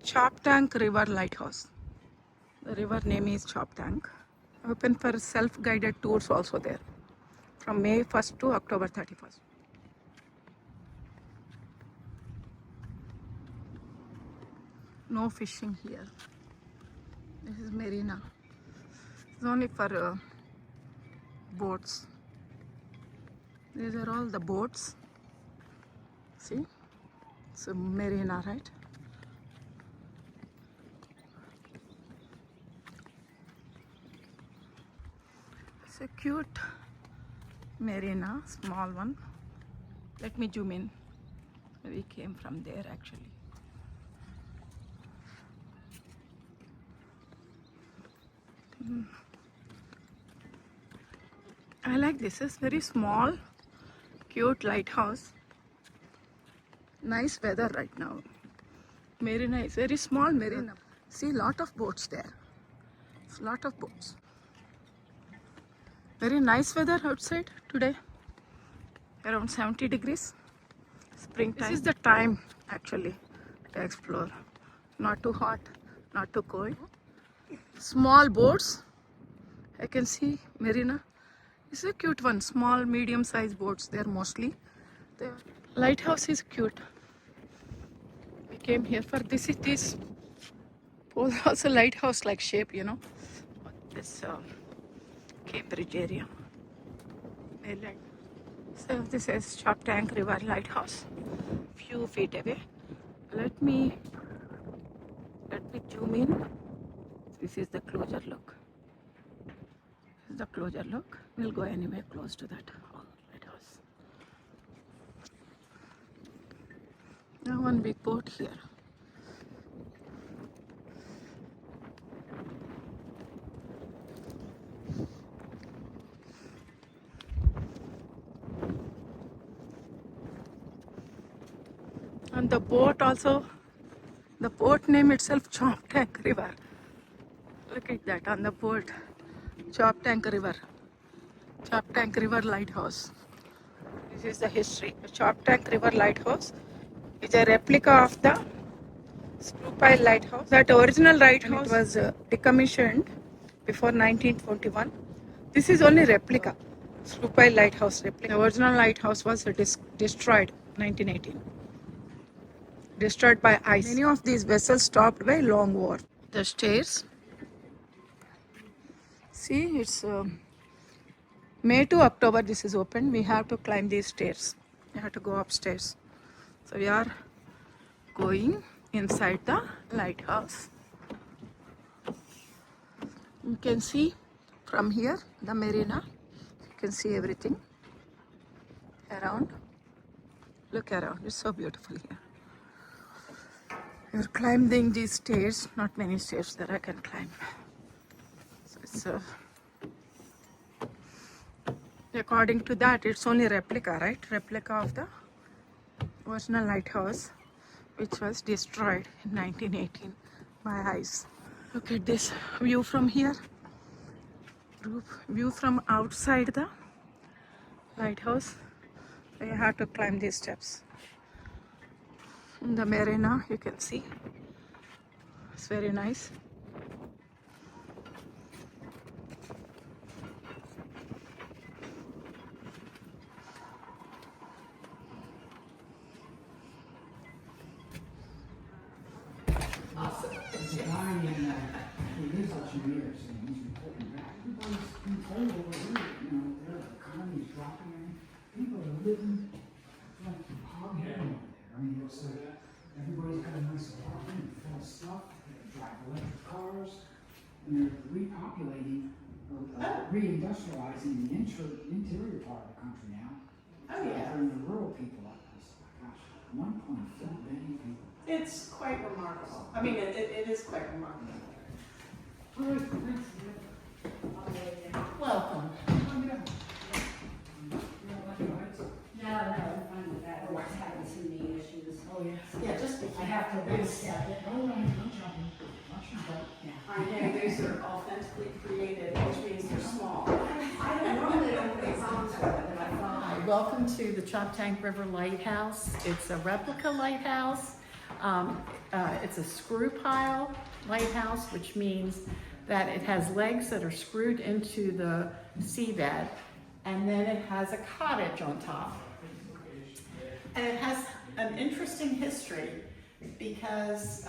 Choptank River Lighthouse. The river name is Choptank. Open for self-guided tours also there from May 1st to October 31st. No fishing here. This is marina. It's only for boats. These are all the boats. See? It's a marina, right? It's a cute marina, small one. Let me zoom in. We came from there actually. I like this. It's very small, cute lighthouse. Nice weather right now. Marina is very small marina. See, lot of boats there. It's lot of boats. Very nice weather outside today. Around 70 degrees. Springtime. This is the time actually to explore. Not too hot, not too cold. Small boats. I can see marina. It's a cute one. Small, medium-sized boats there mostly. The lighthouse is cute. We came here for this. It is also lighthouse-like shape, you know. This Cambridge area. Mainland. So this is Choptank River Lighthouse. Few feet away. Let me zoom in. This is the closer look. This is the closer look. We'll go anywhere close to that lighthouse. Now one big boat here. And the boat also, the boat name itself, Choptank River. Look at that on the boat, Choptank River. Choptank River Lighthouse. This is the history. The Choptank River Lighthouse is a replica of the Screw Lighthouse. That original lighthouse was decommissioned before 1921. This is only replica. Screw Lighthouse replica. The original lighthouse was destroyed 1918. Destroyed by ice. Many of these vessels stopped by long war. The stairs. See, it's May to October this is open. We have to climb these stairs. We have to go upstairs. So we are going inside the lighthouse. You can see from here the marina. You can see everything around. Look around. It's so beautiful here. We're climbing these stairs. Not many stairs that I can climb. So it's according to that, it's only replica, right? Replica of the original lighthouse, which was destroyed in 1918 by ice. Look at this view from here. View from outside the lighthouse. So you have to climb these steps. In the marina, you can see. It's very nice. Everybody's got a nice apartment full of stuff. They drive electric cars, and they're repopulating, reindustrializing the interior part of the country now. Oh, yeah. Bring the rural people up. Gosh, 1.4 billion people. It's quite remarkable. I mean, it is quite remarkable. Welcome. No, I'm fine with that. Or having some knee issues. Oh, yes. Yeah, just I have to reset it. Oh, no, don't jump in. Watch your butt. Yeah. I know these are authentically created, which means they're small. I don't normally don't put songs with it, but I thought. Hi, welcome to the Choptank River Lighthouse. It's a replica lighthouse. It's a screw pile lighthouse, which means that it has legs that are screwed into the seabed, and then it has a cottage on top. And it has an interesting history because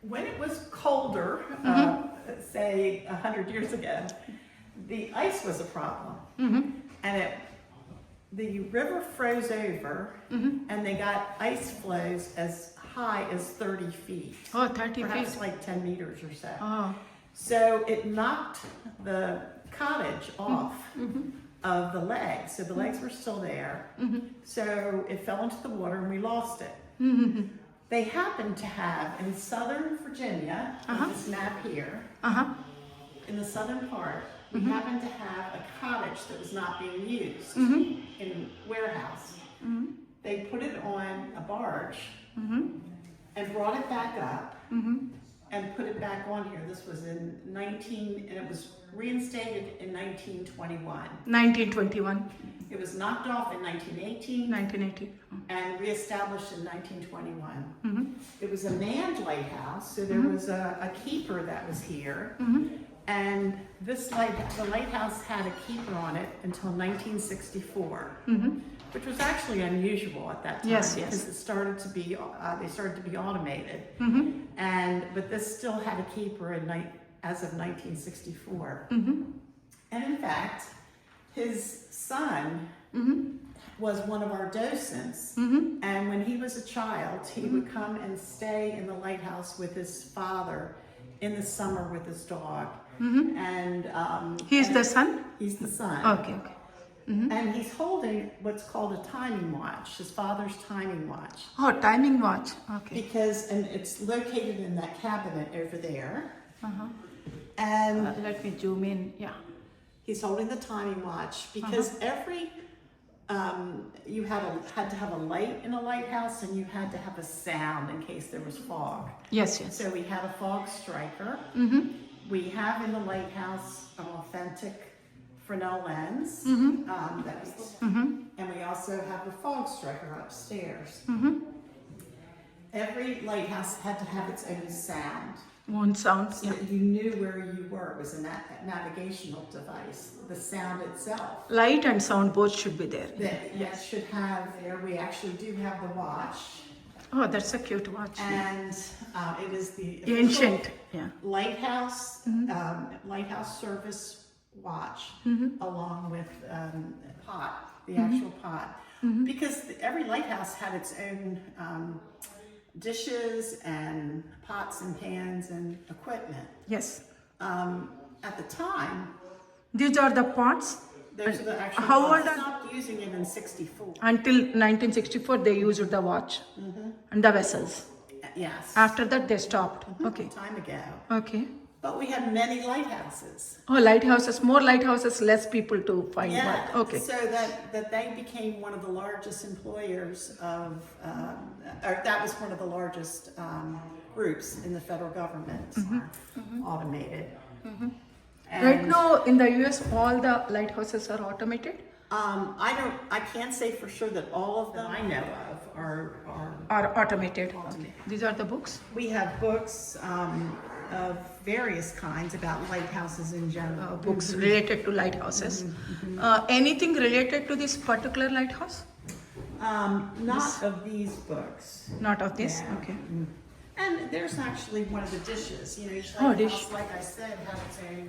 when it was colder, say 100 years ago, the ice was a problem. And the river froze over, and they got ice flows as high as 30 feet. Oh, 30 perhaps feet. like 10 meters or so. Oh. So it knocked the cottage off of the legs. So the legs were still there. So it fell into the water and we lost it. They happened to have in southern Virginia, on this map here, in the southern part, we happened to have a cottage that was not being used in warehouse. They put it on a barge and brought it back up and put it back on here. This was in and it was reinstated in 1921. 1921. It was knocked off in 1918 1980. and reestablished in 1921. It was a manned lighthouse, so there was a keeper that was here. And the lighthouse had a keeper on it until 1964, which was actually unusual at that time. Yes, because it started to be they started to be automated, but this still had a keeper as of 1964. And in fact, his son was one of our docents, and when he was a child, he would come and stay in the lighthouse with his father in the summer with his dog. And He's the son? he's the son. Okay, okay. And he's holding what's called a timing watch, his father's timing watch. Oh, timing watch. Okay. And it's located in that cabinet over there. And Let me zoom in. Yeah. he's holding the timing watch because every you had to have a light in a lighthouse, and you had to have a sound in case there was fog. Yes, yes. So we had a fog striker. We have in the lighthouse an authentic Fresnel lens, and we also have a fog striker upstairs. Every lighthouse had to have its own sound. One sound. So Yeah. that you knew where you were. It was a navigational device. The sound itself. Light and sound both should be there. That yes should have there. We actually do have the watch, Oh, that's a cute watch. and it is the Ancient. Yeah. lighthouse lighthouse service watch, along with pot, the actual pot, because every lighthouse had its own dishes and pots and pans and equipment. Yes. At the time, These are the pots. those are the actual How pots. old are- Stopped using it in 64. Until 1964, they used the watch and the vessels. Yes. After that, they stopped. Okay. Time ago. Okay. But we have many lighthouses. Oh, lighthouses. More lighthouses, less people to find work. Okay. So that they became one of the largest employers of, or that was one of the largest groups in the federal government, automated. And, Right now, in the US, all the lighthouses are automated. I can't say for sure that all of them I know of are. Are automated. Okay. These are the books. We have books of various kinds about lighthouses in general. Books related to lighthouses. Anything related to this particular lighthouse? Not of these books. Not of this. Yeah. Okay. And there's actually one of the dishes. You know, each Oh, lighthouse, dish. like I said, has its own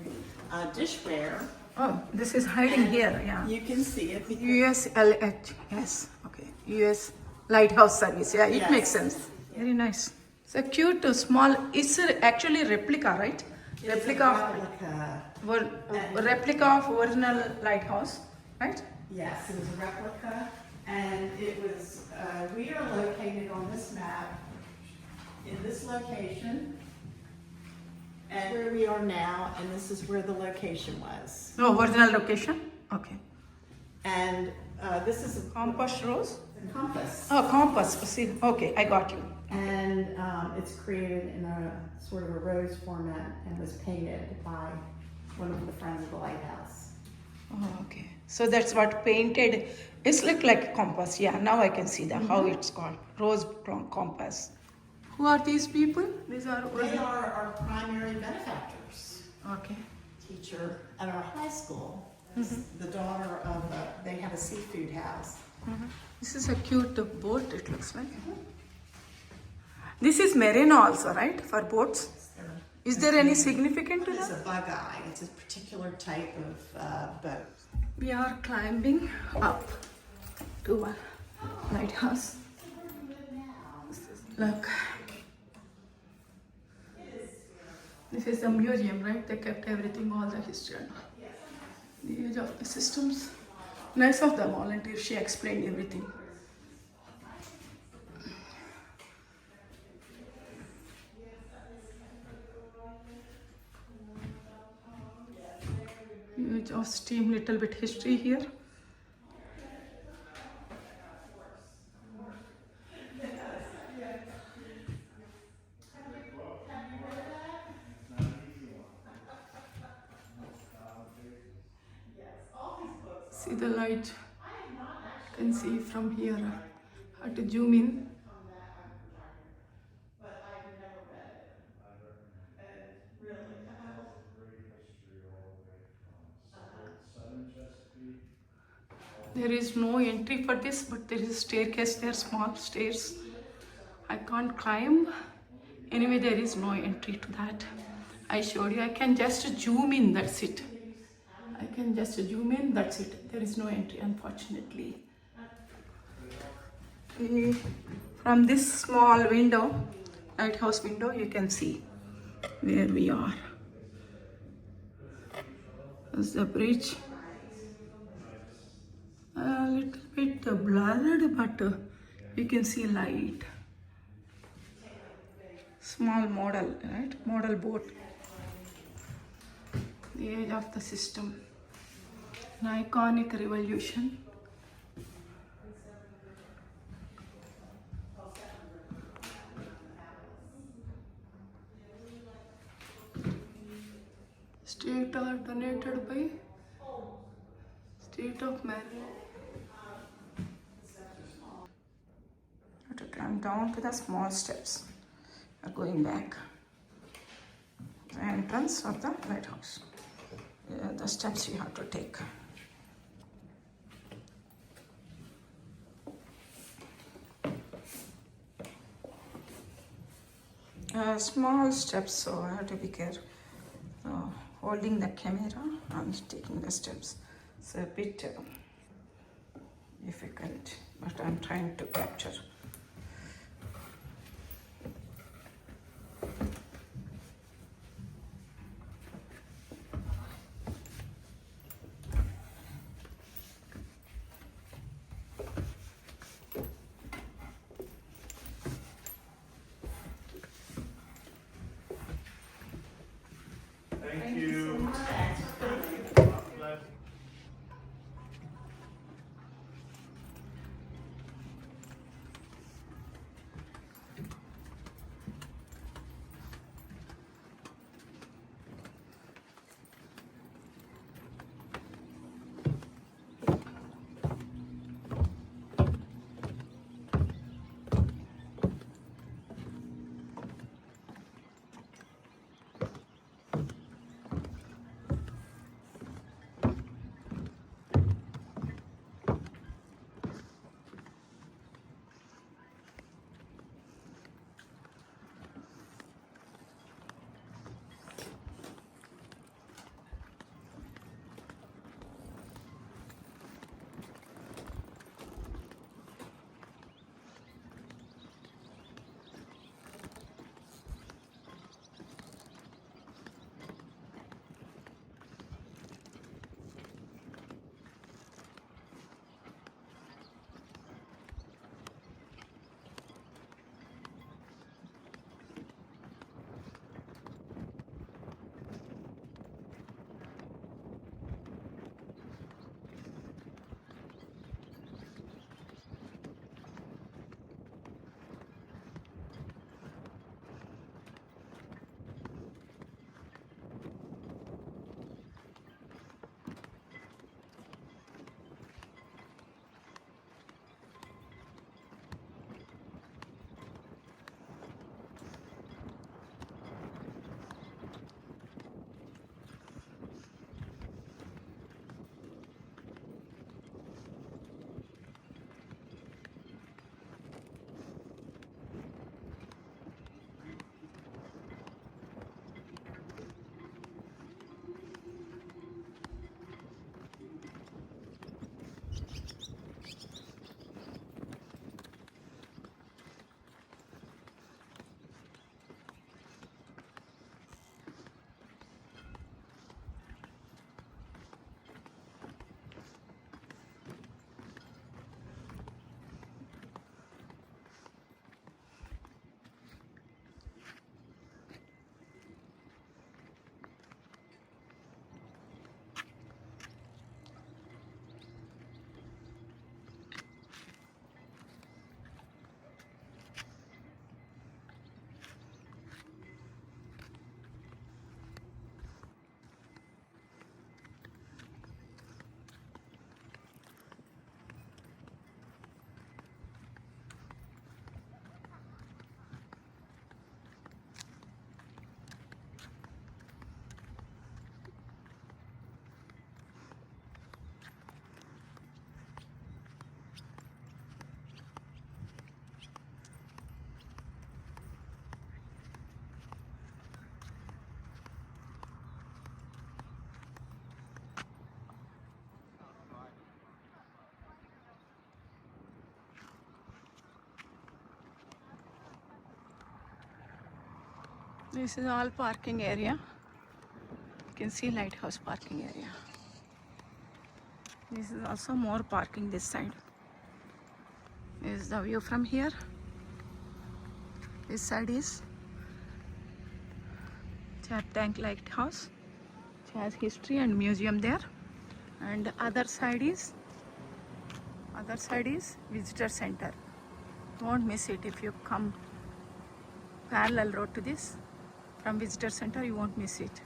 dishware. Oh, this is hiding here. Yeah. You can see it. Because, USLH. Yes. Okay. US Lighthouse Service. Yeah, it Yes. makes sense. Very nice. So cute, small. It's actually replica, right? Replica of original lighthouse, right? Yes, it was a replica, and it was. We are located on this map in this location, and where we are now, and this is where the location was. No, original location. Okay. And this is a Compass rose. compass. Oh, compass. See. Okay, I got you. And it's created in a sort of a rose format and was painted by one of the friends of the lighthouse. Oh, okay. So that's what painted. It's like a compass. Yeah, now I can see that how it's called rose compass. Who are these people? These are They are our primary benefactors. okay. Teacher at our high school. The daughter of they have a seafood house. This is a cute boat. It looks like. This is merino also, right? For boats. Is there any significance to It's that? a bug eye. It's a particular type of boat. We are climbing up to a lighthouse. Look. This is the museum, right? They kept everything, all the history. The age of the systems. Nice of the volunteer. She explained everything. Age of steam, little bit history here. See the light. You can see from here. I had to zoom in. There is no entry for this, but there is a staircase there, small stairs. I can't climb. Anyway, there is no entry to that. I showed you. I can just zoom in, that's it. I can just zoom in, that's it. There is no entry, unfortunately. Okay. From this small window, lighthouse window, you can see where we are. There's the bridge. A little bit blurred, but you can see light. Small model, right? Model boat. The age of the system. An iconic revolution. State are donated by State of Maryland. Have to climb down to the small steps. We're going back. The entrance of the lighthouse. The steps you have to take. Small steps, so I have to be careful. Holding the camera and taking the steps. It's a bit difficult, but I'm trying to capture. Thank you. This is all parking area. You can see lighthouse parking area. This is also more parking this side. This is the view from here. This side is Choptank Lighthouse. It has history and museum there. And other side is visitor center. You won't miss it if you come parallel road to this. From visitor center, you won't miss it.